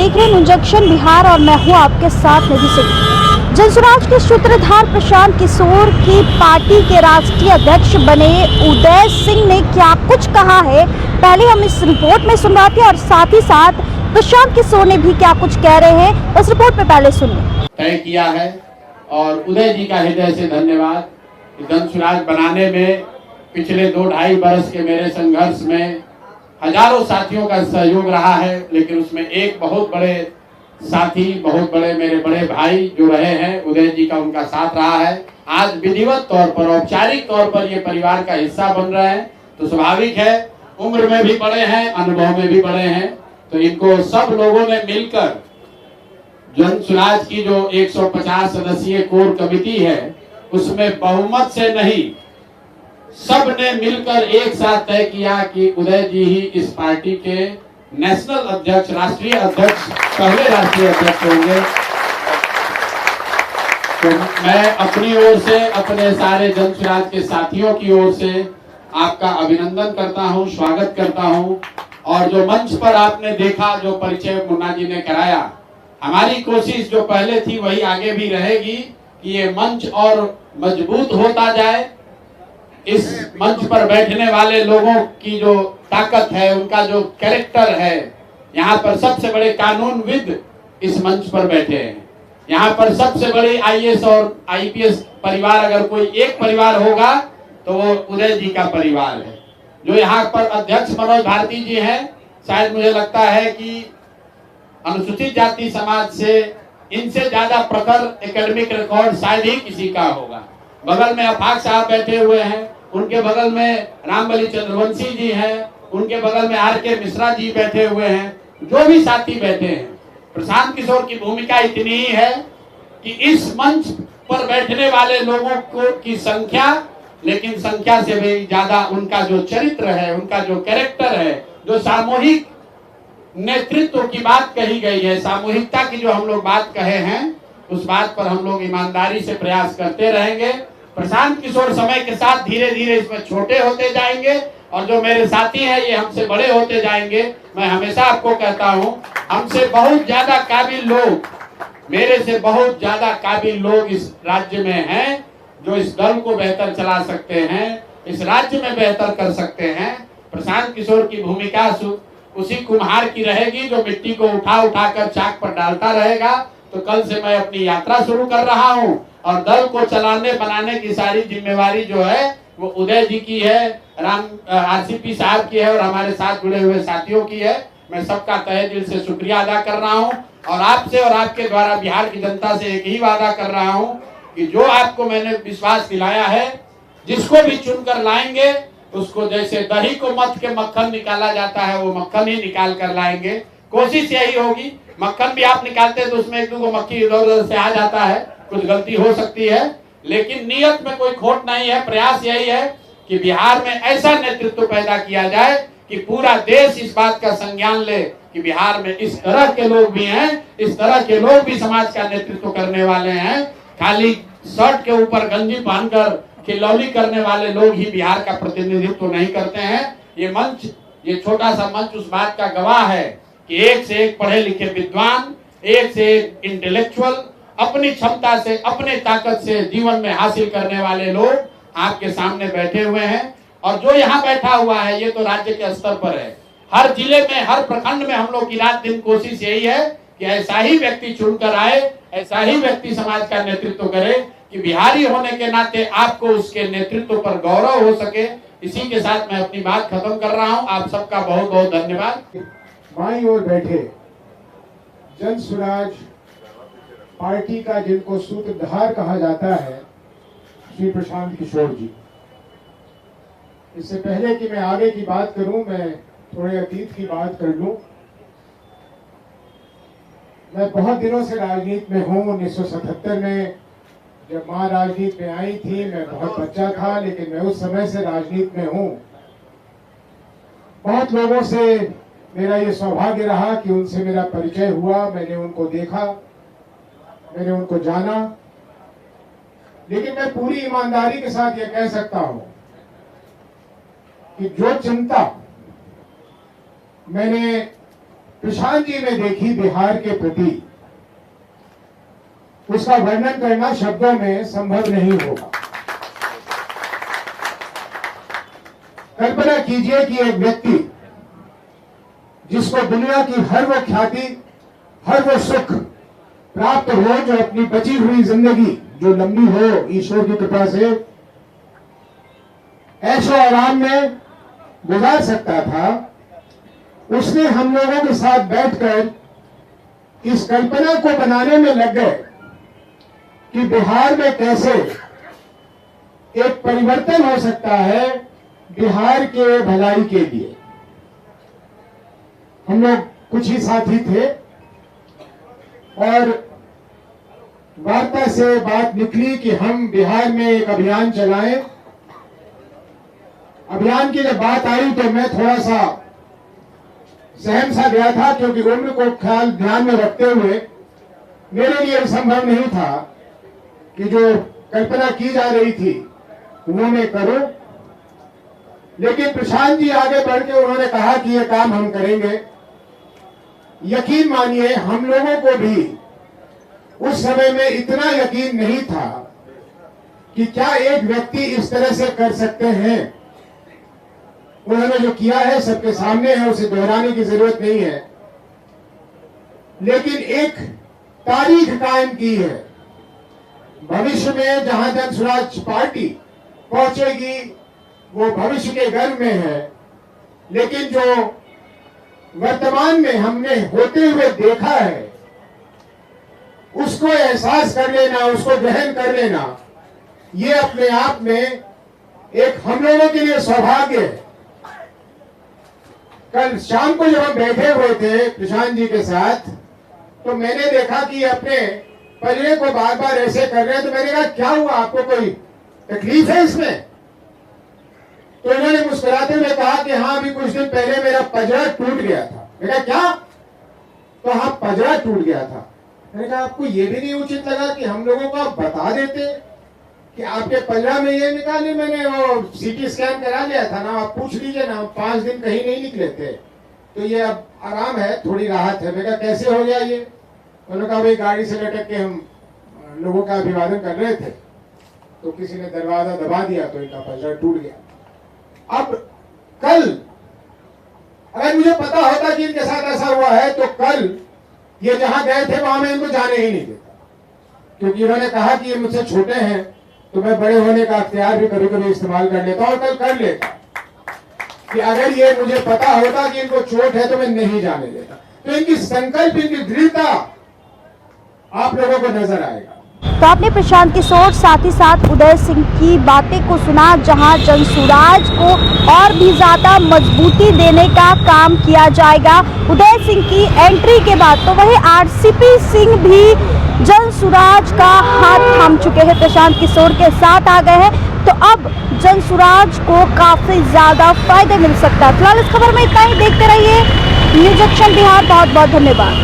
देख रहे हैं न्यूज़ जंक्शन बिहार और मैं हूं आपके साथ निधि सिंह। जनसुराज के सूत्रधार प्रशांत किशोर की पार्टी के राष्ट्रीय अध्यक्ष बने उदय सिंह ने क्या कुछ कहा है, पहले हम इस रिपोर्ट में सुनवाते हैं और साथ ही साथ प्रशांत किशोर ने भी क्या कुछ कह रहे हैं उस रिपोर्ट में पहले सुनिए। तय किया है और उदय जी का हृदय से धन्यवाद। जनसुराज बनाने में पिछले 2-2.5 बरस के मेरे संघर्ष में हजारों साथियों का सहयोग रहा है, लेकिन उसमें एक बहुत बड़े साथी, बहुत बड़े मेरे बड़े भाई जो रहे हैं, उदय जी का उनका साथ रहा है। आज विधिवत तौर पर, औपचारिक तौर पर ये परिवार का हिस्सा बन रहे हैं, तो स्वाभाविक है, उम्र में भी बड़े हैं, अनुभव में भी बड़े हैं, तो इनको सब लोगों ने मिलकर जनसुराज की जो 150 सदस्यीय कोर कमेटी है उसमें बहुमत से नहीं, सब ने मिलकर एक साथ तय किया कि उदय जी ही इस पार्टी के नेशनल अध्यक्ष, राष्ट्रीय अध्यक्ष, पहले राष्ट्रीय अध्यक्ष होंगे। तो मैं अपनी ओर से, अपने सारे जनसुराज के साथियों की ओर से आपका अभिनंदन करता हूं, स्वागत करता हूं। और जो मंच पर आपने देखा, जो परिचय मुन्ना जी ने कराया, हमारी कोशिश जो पहले थी वही आगे भी रहेगी कि ये मंच और मजबूत होता जाए। इस मंच पर बैठने वाले लोगों की जो ताकत है, उनका जो कैरेक्टर है, यहाँ पर सबसे बड़े कानूनविद इस मंच पर बैठे हैं। यहाँ पर सबसे बड़े आईएएस और आईपीएस परिवार, अगर कोई एक परिवार होगा तो वो उदय जी का परिवार है। जो यहाँ पर अध्यक्ष मनोज भारती जी हैं, शायद मुझे लगता है कि अनुसूचित जाति समाज से इनसे ज्यादा प्रखर एकेडमिक रिकॉर्ड शायद ही किसी का होगा। बगल में अफाक साहब बैठे हुए हैं, उनके बगल में रामबली चंद्रवंशी जी हैं, उनके बगल में आर.के. मिश्रा जी बैठे हुए हैं, जो भी साथी बैठे हैं। प्रशांत किशोर की भूमिका इतनी ही है कि इस मंच पर बैठने वाले लोगों को की संख्या, लेकिन संख्या से भी ज्यादा उनका जो चरित्र है, उनका जो कैरेक्टर है, जो सामूहिक नेतृत्व की बात कही गई है, सामूहिकता की जो हम लोग बात कहे हैं, उस बात पर हम लोग ईमानदारी से प्रयास करते रहेंगे। प्रशांत किशोर समय के साथ धीरे धीरे इसमें छोटे होते जाएंगे और जो मेरे साथी हैं ये हमसे बड़े होते जाएंगे। मैं हमेशा आपको कहता हूं, हमसे बहुत ज्यादा काबिल लोग, मेरे से बहुत ज्यादा काबिल लोग इस राज्य में हैं, जो इस दल को बेहतर चला सकते हैं, इस राज्य में बेहतर कर सकते हैं। प्रशांत किशोर की भूमिका उसी कुम्हार की रहेगी जो मिट्टी को उठा उठा कर चाक पर डालता रहेगा। तो कल से मैं अपनी यात्रा शुरू कर रहा हूं और दल को चलाने बनाने की सारी जिम्मेवारी जो है वो उदय जी की है, आरसीपी साहब की है और हमारे साथ जुड़े हुए साथियों की है। मैं सबका तहे दिल से शुक्रिया अदा कर रहा हूं और आपसे और आपके द्वारा बिहार की जनता से एक ही वादा कर रहा हूं कि जो आपको मैंने विश्वास दिलाया है, जिसको भी चुनकर लाएंगे उसको जैसे दही को मथ के मक्खन निकाला जाता है, वो मक्खन ही निकाल कर लाएंगे। कोशिश यही होगी, मक्खन भी आप निकालते हैं तो उसमें 1-2 मक्खी इधर उधर से आ जाता है, कुछ गलती हो सकती है, लेकिन नियत में कोई खोट नहीं है। प्रयास यही है कि बिहार में ऐसा नेतृत्व पैदा किया जाए कि पूरा देश इस बात का संज्ञान ले कि बिहार में इस तरह के लोग भी हैं, इस तरह के लोग भी समाज का नेतृत्व करने वाले हैं। खाली शर्ट के ऊपर गंजी पहनकर खिलौली करने वाले लोग ही बिहार का प्रतिनिधित्व नहीं करते हैं। ये मंच, ये छोटा सा मंच उस बात का गवाह है कि एक से एक पढ़े लिखे विद्वान, एक से एक इंटेलेक्चुअल, अपनी क्षमता से, अपने ताकत से जीवन में हासिल करने वाले लोग आपके सामने बैठे हुए हैं। और जो यहाँ बैठा हुआ है ये तो राज्य के स्तर पर है, हर जिले में, हर प्रखंड में हम लोग की रात दिन कोशिश यही है कि ऐसा ही व्यक्ति चुनकर आए, ऐसा ही व्यक्ति समाज का नेतृत्व करे कि बिहारी होने के नाते आपको उसके नेतृत्व पर गौरव हो सके। इसी के साथ मैं अपनी बात खत्म कर रहा हूं। आप सबका बहुत बहुत धन्यवाद। बाईं ओर बैठे जनसुराज पार्टी का जिनको सूत्रधार कहा जाता है, श्री प्रशांत किशोर जी। इससे पहले कि मैं आगे की बात करूं, मैं थोड़े अतीत की बात कर लूं। मैं बहुत दिनों से राजनीति में हूं। 1977 में जब माँ राजनीति में आई थी, मैं बहुत बच्चा था, लेकिन मैं उस समय से राजनीति में हूं। बहुत लोगों से मेरा ये सौभाग्य रहा कि उनसे मेरा परिचय हुआ, मैंने उनको देखा, मैंने उनको जाना। लेकिन मैं पूरी ईमानदारी के साथ ये कह सकता हूं कि जो चिंता मैंने प्रशांत जी में देखी बिहार के प्रति, उसका वर्णन करना शब्दों में संभव नहीं होगा। कल्पना कीजिए कि एक व्यक्ति जिसको दुनिया की हर वो ख्याति, हर वो सुख प्राप्त हो जो अपनी बची हुई जिंदगी जो लंबी हो ईश्वर की कृपा से ऐशो आराम में गुजार सकता था, उसने हम लोगों के साथ बैठकर इस कल्पना को बनाने में लग गए कि बिहार में कैसे एक परिवर्तन हो सकता है बिहार के भलाई के लिए। हम लोग कुछ ही साथी थे और वार्ता से बात निकली कि हम बिहार में एक अभियान चलाएं। अभियान की जब बात आई तो मैं थोड़ा सा सहम सा गया था, क्योंकि उम्र को ख्याल ध्यान में रखते हुए मेरे लिए संभव नहीं था कि जो कल्पना की जा रही थी वो मैं करूं। लेकिन प्रशांत जी आगे बढ़ के उन्होंने कहा कि ये काम हम करेंगे। यकीन मानिए हम लोगों को भी उस समय में इतना यकीन नहीं था कि क्या एक व्यक्ति इस तरह से कर सकते हैं। उन्होंने जो किया है सबके सामने है, उसे दोहराने की जरूरत नहीं है, लेकिन एक तारीख कायम की है। भविष्य में जहां जन स्वराज पार्टी पहुंचेगी वो भविष्य के गर्भ में है, लेकिन जो वर्तमान में हमने होते हुए देखा है उसको एहसास कर लेना, उसको ग्रहण कर लेना, ये अपने आप में एक हम लोगों के लिए सौभाग्य है। कल शाम को जब हम बैठे हुए थे प्रशांत जी के साथ, तो मैंने देखा कि अपने पजरे को बार बार ऐसे कर रहे हैं। तो मैंने कहा क्या हुआ, आपको कोई तकलीफ है इसमें? तो इन्होंने मुस्कुराते हुए कहा कि हाँ, अभी कुछ दिन पहले मेरा पजरा टूट गया था। मैंने कहा क्या? तो हाँ, पजरा टूट गया था। मैंने कहा आपको ये भी नहीं उचित लगा कि हम लोगों को आप बता देते कि आपके पजरा में ये निकाले? मैंने वो सीटी स्कैन करा लिया था ना, आप पूछ लीजिए ना, 5 दिन कहीं नहीं निकले थे, तो ये अब आराम है, थोड़ी राहत है। मैं कहा कैसे हो गया ये? उन्होंने कहा भाई गाड़ी से लटक के हम लोगों का अभिवादन कर रहे थे तो किसी ने दरवाजा दबा दिया तो इनका पजरा टूट गया। अब कल अगर मुझे पता होता कि इनके साथ ऐसा हुआ है तो कल ये जहां गए थे वहां मैं इनको जाने ही नहीं देता, क्योंकि इन्होंने कहा कि ये मुझसे छोटे हैं तो मैं बड़े होने का अख्तियार भी कभी कभी इस्तेमाल कर लेता और कल कर लेता कि अगर ये मुझे पता होता कि इनको चोट है तो मैं नहीं जाने देता। तो इनकी संकल्प, इनकी दृढ़ता आप लोगों को नजर आएगा। तो आपने प्रशांत किशोर साथ ही साथ उदय सिंह की बातें को सुना, जहां जनसुराज को और भी ज्यादा मजबूती देने का काम किया जाएगा उदय सिंह की एंट्री के बाद। तो वही आरसीपी सिंह भी जनसुराज का हाथ थाम चुके हैं, प्रशांत किशोर के साथ आ गए हैं। तो अब जनसुराज को काफी ज्यादा फायदे मिल सकता है। फिलहाल इस खबर में इतना ही। देखते रहिए न्यूज एक्शन बिहार। बहुत बहुत धन्यवाद।